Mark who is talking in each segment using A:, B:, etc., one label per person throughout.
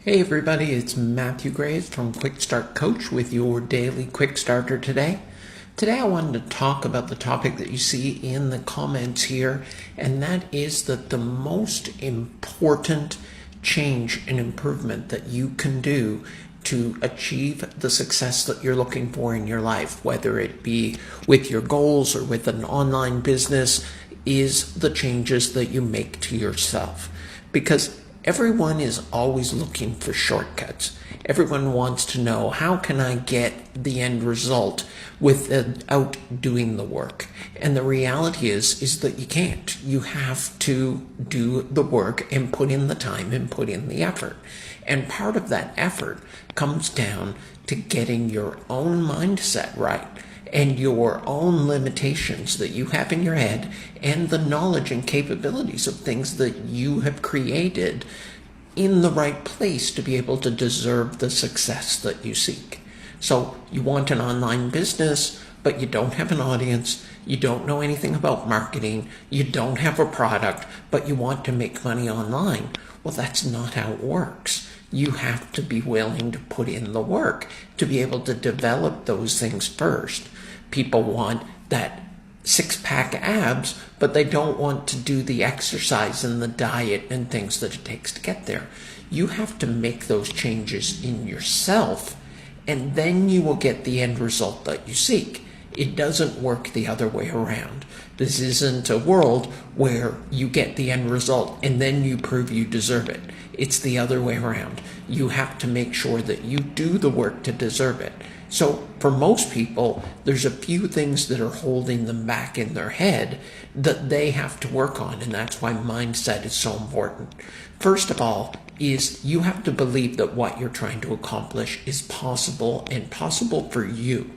A: Hey everybody, it's Matthew Graves from Quick Start Coach with your daily Quick Starter today. Today I wanted to talk about the topic that you see in the comments here, and that is that the most important change and improvement that you can do to achieve the success that you're looking for in your life, whether it be with your goals or with an online business, is the changes that you make to yourself. Because everyone is always looking for shortcuts. Everyone wants to know, how can I get the end result without doing the work? And the reality is that you can't. You have to do the work and put in the time and put in the effort. And part of that effort comes down to getting your own mindset right and your own limitations that you have in your head and the knowledge and capabilities of things that you have created in the right place to be able to deserve the success that you seek. So you want an online business, but you don't have an audience, you don't know anything about marketing, you don't have a product, but you want to make money online. Well, that's not how it works. You have to be willing to put in the work to be able to develop those things first. People want that six-pack abs, but they don't want to do the exercise and the diet and things that it takes to get there. You have to make those changes in yourself, and then you will get the end result that you seek. It doesn't work the other way around. This isn't a world where you get the end result and then you prove you deserve it. It's the other way around. You have to make sure that you do the work to deserve it. So for most people, there's a few things that are holding them back in their head that they have to work on, and that's why mindset is so important. First of all, is you have to believe that what you're trying to accomplish is possible and possible for you.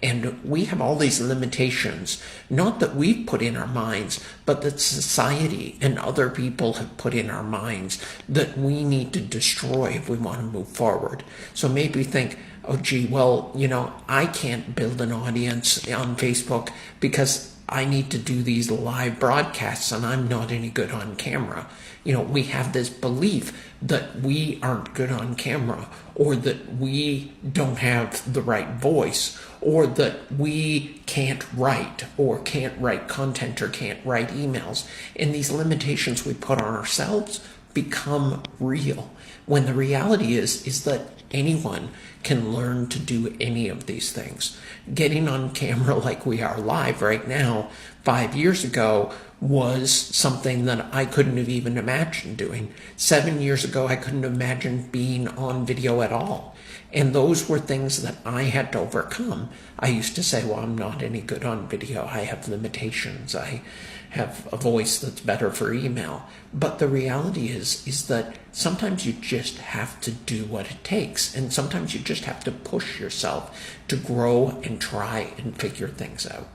A: And we have all these limitations, not that we've put in our minds, but that society and other people have put in our minds that we need to destroy if we want to move forward. So maybe you think, oh gee, well, I can't build an audience on Facebook because I need to do these live broadcasts and I'm not any good on camera. We have this belief that we aren't good on camera, or that we don't have the right voice, or that we can't write content or can't write emails. And these limitations we put on ourselves become real, when the reality is that anyone can learn to do any of these things. Getting on camera like we are live right now, 5 years ago, was something that I couldn't have even imagined doing. 7 years ago, I couldn't imagine being on video at all. And those were things that I had to overcome. I used to say, well, I'm not any good on video. I have limitations. I have a voice that's better for email. But the reality is that sometimes you just have to do what it takes. And sometimes you just have to push yourself to grow and try and figure things out.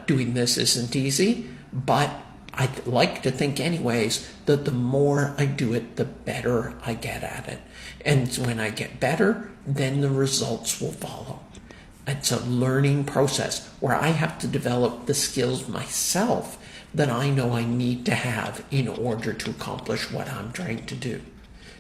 A: Doing this isn't easy, but I like to think anyways that the more I do it, the better I get at it. And when I get better, then the results will follow. It's a learning process where I have to develop the skills myself that I know I need to have in order to accomplish what I'm trying to do.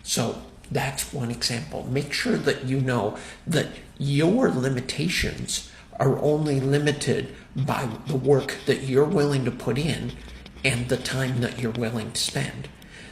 A: So that's one example. Make sure that you know that your limitations are only limited by the work that you're willing to put in and the time that you're willing to spend.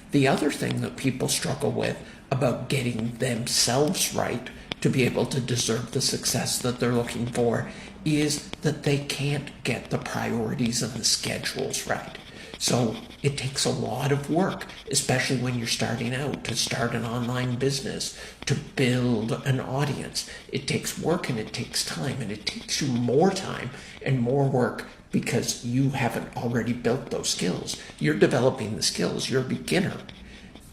A: The other thing that people struggle with about getting themselves right to be able to deserve the success that they're looking for is that they can't get the priorities and the schedules right. So it takes a lot of work, especially when you're starting out, to start an online business, to build an audience. It takes work and it takes time, and it takes you more time and more work because you haven't already built those skills. You're developing the skills. You're a beginner.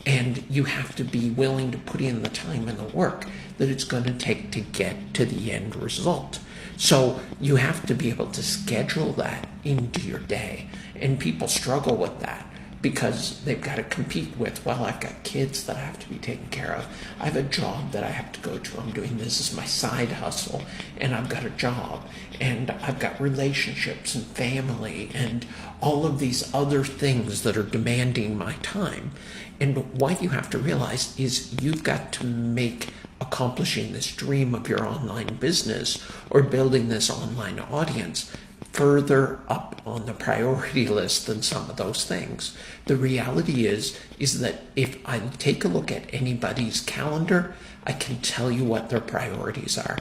A: And you have to be willing to put in the time and the work that it's going to take to get to the end result. So you have to be able to schedule that into your day. And people struggle with that. because they've got to compete with, well, I've got kids that I have to be taken care of. I have a job that I have to go to. I'm doing this as my side hustle, and I've got a job, and I've got relationships and family and all of these other things that are demanding my time. And what you have to realize is you've got to make accomplishing this dream of your online business or building this online audience further up on the priority list than some of those things. The reality is that if I take a look at anybody's calendar, I can tell you what their priorities are.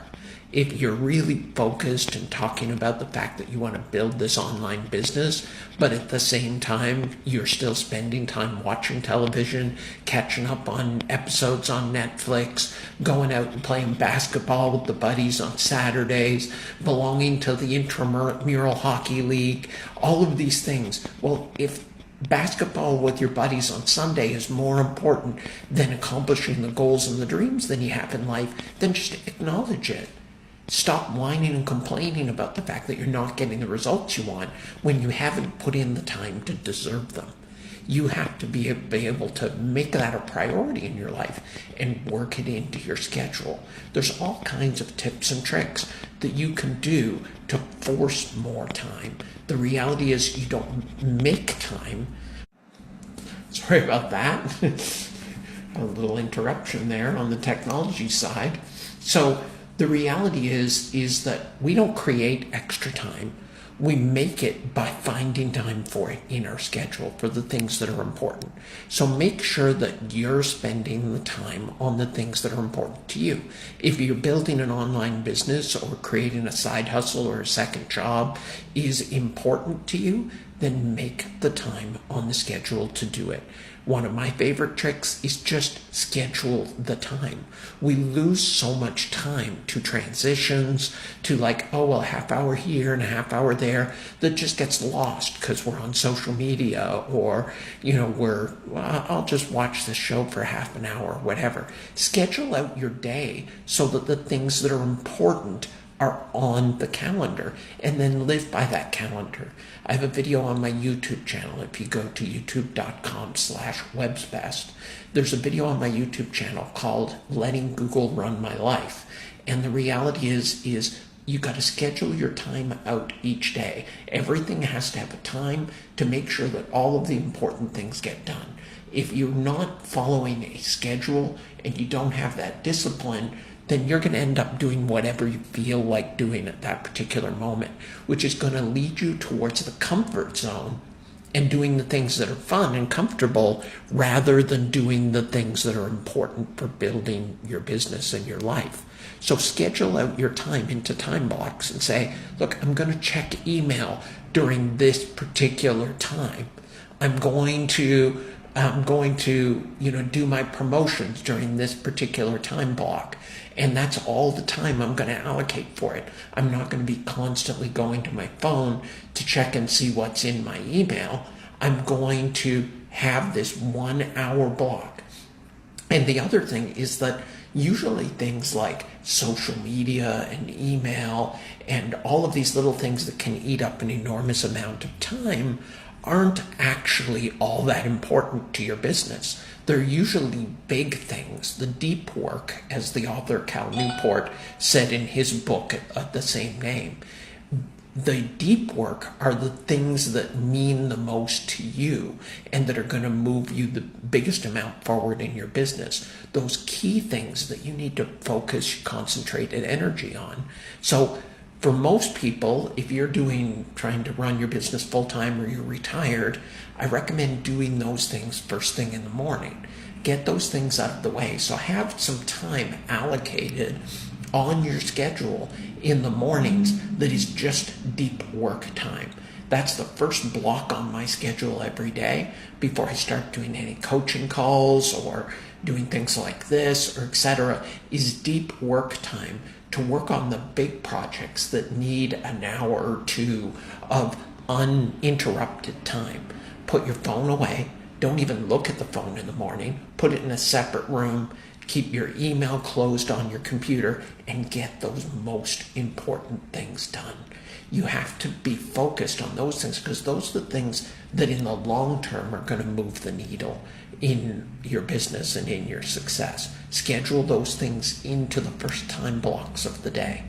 A: If you're really focused and talking about the fact that you want to build this online business, but at the same time, you're still spending time watching television, catching up on episodes on Netflix, going out and playing basketball with the buddies on Saturdays, belonging to the intramural hockey league, all of these things. Well, if basketball with your buddies on Sunday is more important than accomplishing the goals and the dreams that you have in life, then just acknowledge it. Stop whining and complaining about the fact that you're not getting the results you want when you haven't put in the time to deserve them. You have to be able to make that a priority in your life and work it into your schedule. There's all kinds of tips and tricks that you can do to force more time. The reality is you don't make time. Sorry about that. A little interruption there on the technology side. So the reality is that we don't create extra time. We make it by finding time for it in our schedule for the things that are important. So make sure that you're spending the time on the things that are important to you. If you're building an online business or creating a side hustle or a second job is important to you, then make the time on the schedule to do it. One of my favorite tricks is just schedule the time. We lose so much time to transitions, to like, oh, well, a half hour here and a half hour there, that just gets lost because we're on social media or, I'll just watch this show for half an hour, whatever. Schedule out your day so that the things that are important are on the calendar, and then live by that calendar. I have a video on my YouTube channel. If you go to youtube.com/websbest, there's a video on my YouTube channel called Letting Google Run My Life. And the reality is you got to schedule your time out each day. Everything has to have a time to make sure that all of the important things get done. If you're not following a schedule and you don't have that discipline, then you're going to end up doing whatever you feel like doing at that particular moment, which is going to lead you towards the comfort zone and doing the things that are fun and comfortable rather than doing the things that are important for building your business and your life. So schedule out your time into time blocks and say, look, I'm going to check email during this particular time. I'm going to do my promotions during this particular time block. And that's all the time I'm going to allocate for it. I'm not going to be constantly going to my phone to check and see what's in my email. I'm going to have this 1 hour block. And the other thing is that usually things like social media and email and all of these little things that can eat up an enormous amount of time aren't actually all that important to your business. They're usually big things, the deep work, as the author Cal Newport said in his book of the same name. The deep work are the things that mean the most to you and that are going to move you the biggest amount forward in your business. Those key things that you need to focus concentrated energy on. So for most people, if you're trying to run your business full-time or you're retired, I recommend doing those things first thing in the morning. Get those things out of the way. So have some time allocated on your schedule in the mornings that is just deep work time. That's the first block on my schedule every day before I start doing any coaching calls or doing things like this or etc. is deep work time to work on the big projects that need an hour or two of uninterrupted time. Put your phone away. Don't even look at the phone in the morning. Put it in a separate room. keep your email closed on your computer, and get those most important things done. You have to be focused on those things because those are the things that in the long term are going to move the needle in your business and in your success. Schedule those things into the first time blocks of the day,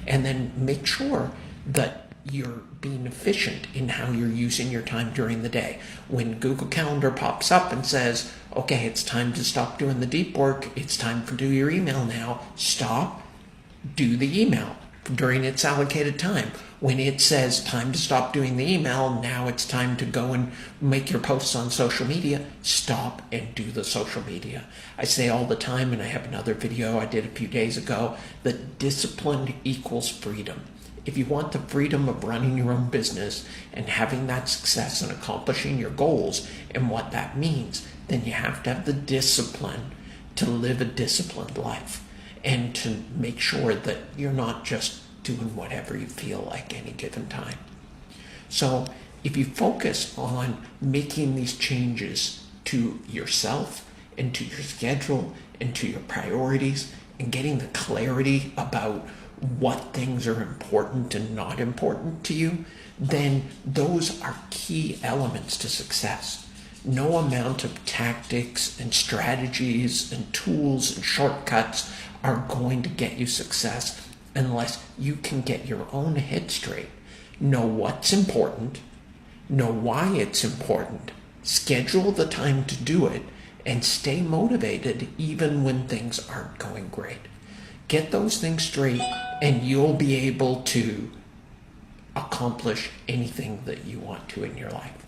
A: and then make sure that you're being efficient in how you're using your time during the day. When Google Calendar pops up and says, okay, it's time to stop doing the deep work, it's time to do your email now, stop, do the email during its allocated time. When it says time to stop doing the email, now it's time to go and make your posts on social media, stop and do the social media. I say all the time, and I have another video I did a few days ago, that discipline equals freedom. If you want the freedom of running your own business and having that success and accomplishing your goals and what that means, then you have to have the discipline to live a disciplined life and to make sure that you're not just doing whatever you feel like any given time. So if you focus on making these changes to yourself and to your schedule and to your priorities and getting the clarity about what things are important and not important to you, then those are key elements to success. No amount of tactics and strategies and tools and shortcuts are going to get you success unless you can get your own head straight. Know what's important, know why it's important, schedule the time to do it, and stay motivated even when things aren't going great. Get those things straight and you'll be able to accomplish anything that you want to in your life.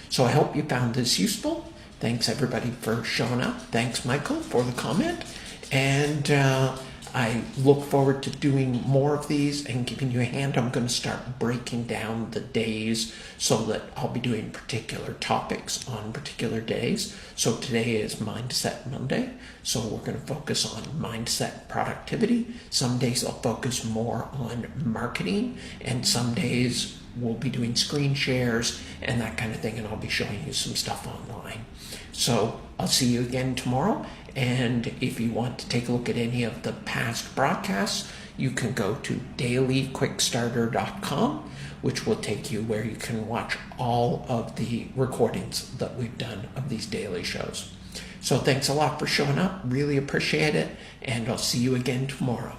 A: So I hope you found this useful. Thanks everybody for showing up. Thanks Michael for the comment. And I look forward to doing more of these and giving you a hand. I'm going to start breaking down the days so that I'll be doing particular topics on particular days. So today is Mindset Monday. So we're going to focus on mindset productivity. Some days I'll focus more on marketing, and some days we'll be doing screen shares and that kind of thing, and I'll be showing you some stuff online. So I'll see you again tomorrow. And if you want to take a look at any of the past broadcasts, you can go to dailyquickstarter.com, which will take you where you can watch all of the recordings that we've done of these daily shows. So thanks a lot for showing up. Really appreciate it. And I'll see you again tomorrow.